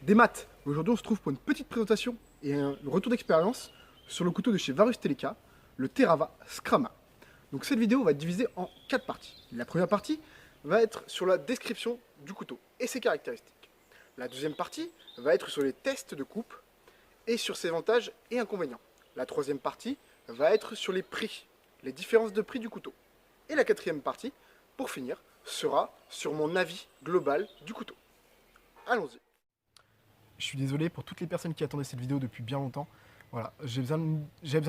Des maths. Aujourd'hui, on se trouve pour une petite présentation et un retour d'expérience sur le couteau de chez Varus Teleka, le Terava Scrama. Donc cette vidéo va être divisée en 4 parties. La première partie va être sur la description du couteau et ses caractéristiques. La deuxième partie va être sur les tests de coupe et sur ses avantages et inconvénients. La troisième partie va être sur les prix, les différences de prix du couteau. Et la quatrième partie, pour finir, sera sur mon avis global du couteau. Allons-y. Je suis désolé pour toutes les personnes qui attendaient cette vidéo depuis bien longtemps. Voilà, j'ai besoin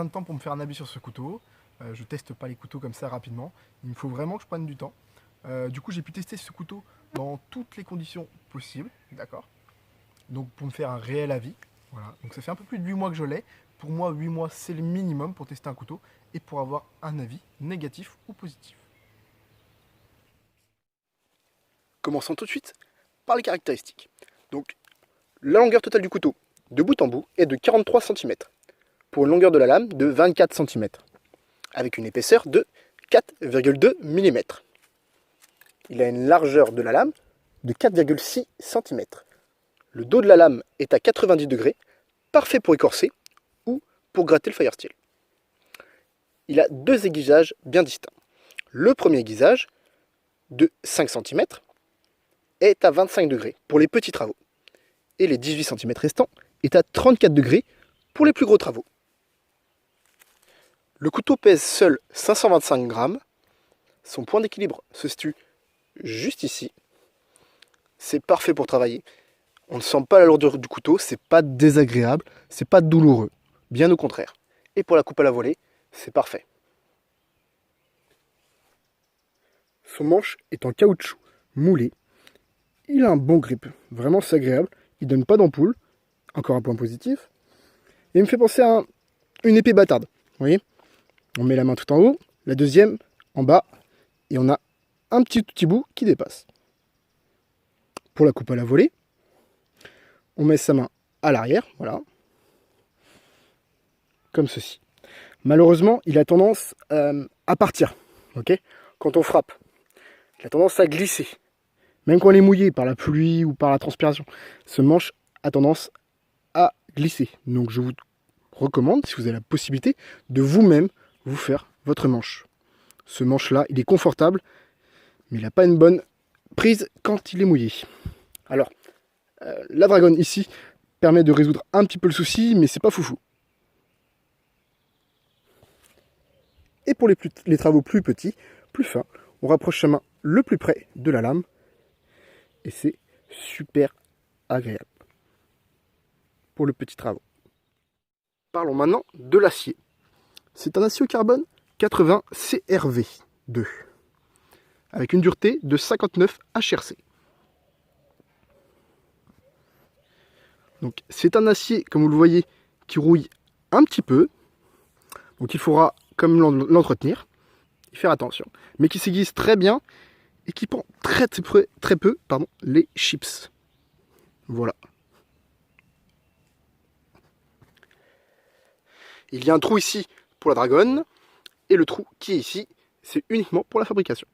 de temps pour me faire un avis sur ce couteau. Je teste pas les couteaux comme ça rapidement. Il me faut vraiment que je prenne du temps. Du coup, j'ai pu tester ce couteau dans toutes les conditions possibles, d'accord. Donc pour me faire un réel avis. Voilà. Donc ça fait un peu plus de 8 mois que je l'ai. Pour moi, 8 mois, c'est le minimum pour tester un couteau et pour avoir un avis négatif ou positif. Commençons tout de suite par les caractéristiques. Donc, la longueur totale du couteau, de bout en bout, est de 43 cm, pour une longueur de la lame de 24 cm, avec une épaisseur de 4,2 mm. Il a une largeur de la lame de 4,6 cm. Le dos de la lame est à 90 degrés, parfait pour écorcer ou pour gratter le firesteel. Il a deux aiguisages bien distincts. Le premier aiguisage, de 5 cm, est à 25 degrés pour les petits travaux. Et les 18 cm restants est à 34 degrés pour les plus gros travaux. Le couteau pèse seul 525 grammes. Son point d'équilibre se situe juste ici. C'est parfait pour travailler. On ne sent pas la lourdeur du couteau, c'est pas désagréable, c'est pas douloureux. Bien au contraire. Et pour la coupe à la volée, c'est parfait. Son manche est en caoutchouc moulé. Il a un bon grip, vraiment c'est agréable. Il donne pas d'ampoule, encore un point positif. Et il me fait penser à une épée bâtarde. Vous voyez, on met la main tout en haut, la deuxième en bas, et on a un petit bout qui dépasse. Pour la coupe à la volée, on met sa main à l'arrière, voilà, comme ceci. Malheureusement, il a tendance à partir, ok. Quand on frappe, il a tendance à glisser. Même quand elle est mouillée par la pluie ou par la transpiration, ce manche a tendance à glisser. Donc je vous recommande, si vous avez la possibilité, de vous-même vous faire votre manche. Ce manche-là, il est confortable, mais il n'a pas une bonne prise quand il est mouillé. Alors, la dragonne ici permet de résoudre un petit peu le souci, mais c'est pas foufou. Et pour les travaux plus petits, plus fins, on rapproche sa main le plus près de la lame, et c'est super agréable pour le petit travaux. Parlons maintenant de l'acier. C'est un acier au carbone 80 CRV2 avec une dureté de 59 HRC. Donc c'est un acier, comme vous le voyez, qui rouille un petit peu. Donc il faudra comme l'entretenir et faire attention. Mais qui s'aiguise très bien et qui prend très peu les chips. Voilà. Il y a un trou ici pour la dragonne. Et le trou qui est ici, c'est uniquement pour la fabrication.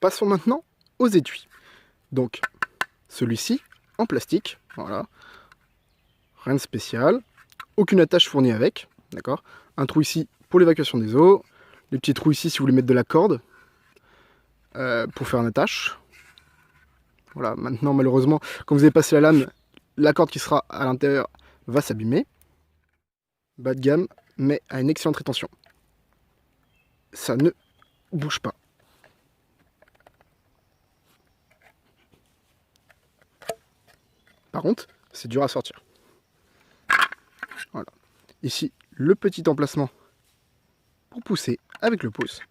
Passons maintenant aux étuis. Donc, celui-ci en plastique, voilà. Rien de spécial. Aucune attache fournie avec, d'accord. Un trou ici pour l'évacuation des eaux. Les petits trous ici si vous voulez mettre de la corde pour faire une attache. Voilà, maintenant malheureusement, quand vous avez passé la lame, la corde qui sera à l'intérieur va s'abîmer. Bas de gamme, mais à une excellente rétention. Ça ne bouge pas. Par contre, c'est dur à sortir. Voilà. Ici, le petit emplacement pour pousser avec le pouce.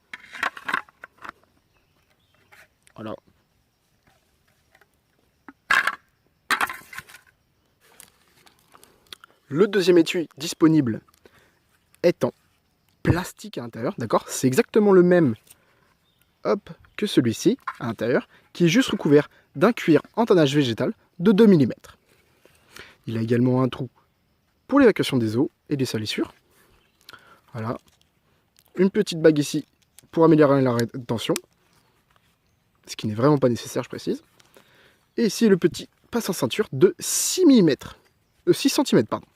Voilà. Le deuxième étui disponible est en plastique à l'intérieur, d'accord. C'est exactement le même que celui-ci à l'intérieur, qui est juste recouvert d'un cuir en tannage végétal de 2 mm. Il a également un trou pour l'évacuation des eaux et des salissures. Voilà. une petite bague ici pour améliorer la rétention, ce qui n'est vraiment pas nécessaire, je précise. Et ici le petit passe en ceinture de 6 mm, 6 cm, pardon.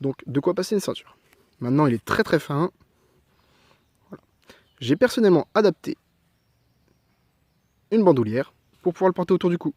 Donc de quoi passer une ceinture. Maintenant il est très très fin. Voilà. J'ai personnellement adapté une bandoulière pour pouvoir le porter autour du cou.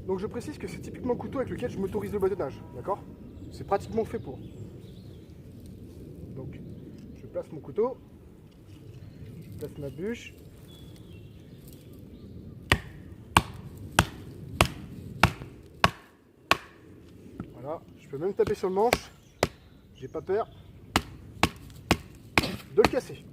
Donc je précise que c'est typiquement le couteau avec lequel je m'autorise le bâtonnage, d'accord? C'est pratiquement fait pour. Donc je place mon couteau, je place ma bûche. Voilà, je peux même taper sur le manche, j'ai pas peur de le casser.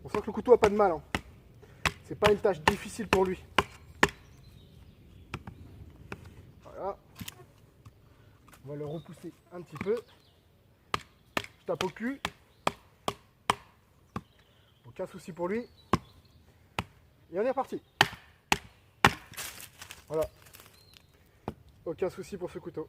On sent que le couteau a pas de mal, hein. C'est pas une tâche difficile pour lui. Voilà. On va le repousser un petit peu. Je tape au cul. Aucun souci pour lui. Et on est reparti. Voilà. Aucun souci pour ce couteau.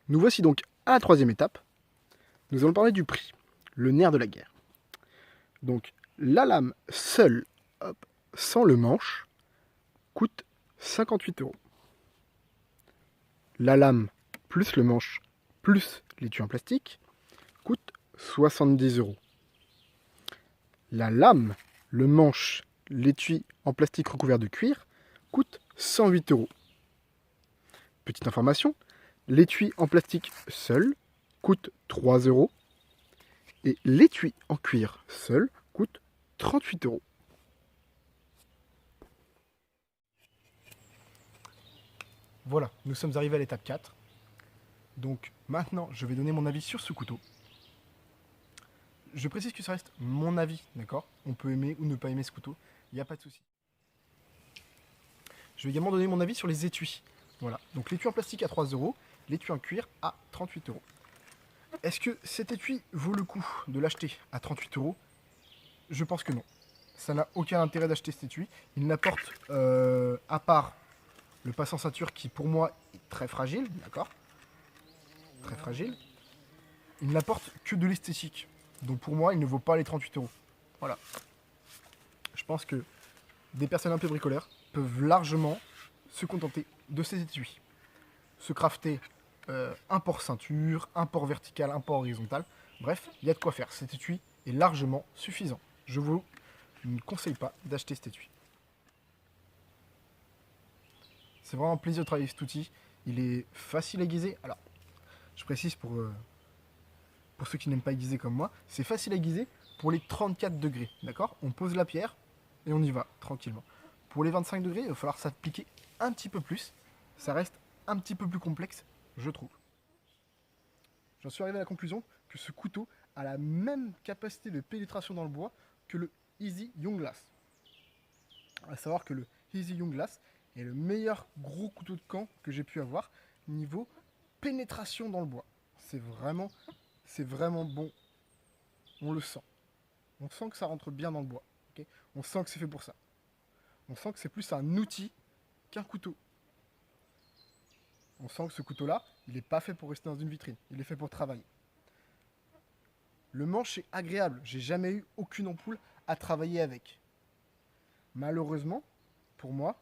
Nous voici donc à la troisième étape. Nous allons parler du prix, le nerf de la guerre. Donc la lame seule, hop, sans le manche, coûte 58 €. La lame plus le manche plus l'étui en plastique coûte 70 €. La lame, le manche, l'étui en plastique recouvert de cuir coûte 108 €. Petite information, l'étui en plastique seul coûte 3 € et l'étui en cuir seul coûte 38 €. Voilà, nous sommes arrivés à l'étape 4. Donc maintenant, je vais donner mon avis sur ce couteau. Je précise que ça reste mon avis, d'accord? On peut aimer ou ne pas aimer ce couteau, il n'y a pas de souci. Je vais également donner mon avis sur les étuis. Voilà, donc l'étui en plastique à 3 €, l'étui en cuir à 38 €. Est-ce que cet étui vaut le coup de l'acheter à 38 €? Je pense que non. Ça n'a aucun intérêt d'acheter cet étui. Il n'apporte, à part le passe en ceinture qui pour moi est très fragile, d'accord? Très fragile. Il n'apporte que de l'esthétique. Donc pour moi, il ne vaut pas les 38 €. Voilà. Je pense que des personnes un peu bricoleurs peuvent largement se contenter de ces étuis. Se crafter un port ceinture, un port vertical, un port horizontal. Bref, il y a de quoi faire. Cet étui est largement suffisant. Je vous ne conseille pas d'acheter cet étui. C'est vraiment un plaisir de travailler avec cet outil. Il est facile à aiguiser. Alors, je précise pour ceux qui n'aiment pas aiguiser comme moi, c'est facile à aiguiser pour les 34 degrés, d'accord? On pose la pierre et on y va tranquillement. Pour les 25 degrés, il va falloir s'appliquer un petit peu plus. Ça reste un petit peu plus complexe, je trouve. J'en suis arrivé à la conclusion que ce couteau a la même capacité de pénétration dans le bois que le Easy Young Glass. À savoir que le Easy Young Glass est le meilleur gros couteau de camp que j'ai pu avoir niveau pénétration dans le bois. C'est vraiment bon. On le sent. On sent que ça rentre bien dans le bois. Okay, on sent que c'est fait pour ça. On sent que c'est plus un outil qu'un couteau. On sent que ce couteau-là, il n'est pas fait pour rester dans une vitrine. Il est fait pour travailler. Le manche est agréable. J'ai jamais eu aucune ampoule à travailler avec. Malheureusement, pour moi,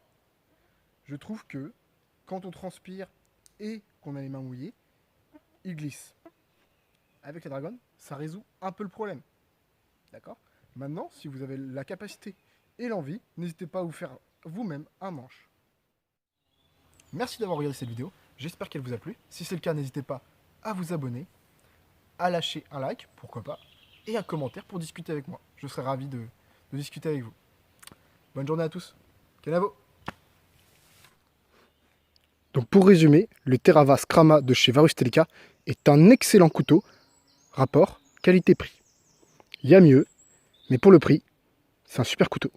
je trouve que quand on transpire et qu'on a les mains mouillées, il glisse. Avec la Dragon, ça résout un peu le problème. D'accord? Maintenant, si vous avez la capacité et l'envie, n'hésitez pas à vous faire vous-même un manche. Merci d'avoir regardé cette vidéo. J'espère qu'elle vous a plu. Si c'est le cas, n'hésitez pas à vous abonner, à lâcher un like, pourquoi pas, et un commentaire pour discuter avec moi. Je serai ravi de discuter avec vous. Bonne journée à tous. Kenavo. Donc pour résumer, le Terava Scrama de chez Varus Telica est un excellent couteau, rapport qualité-prix. Il y a mieux, mais pour le prix, c'est un super couteau.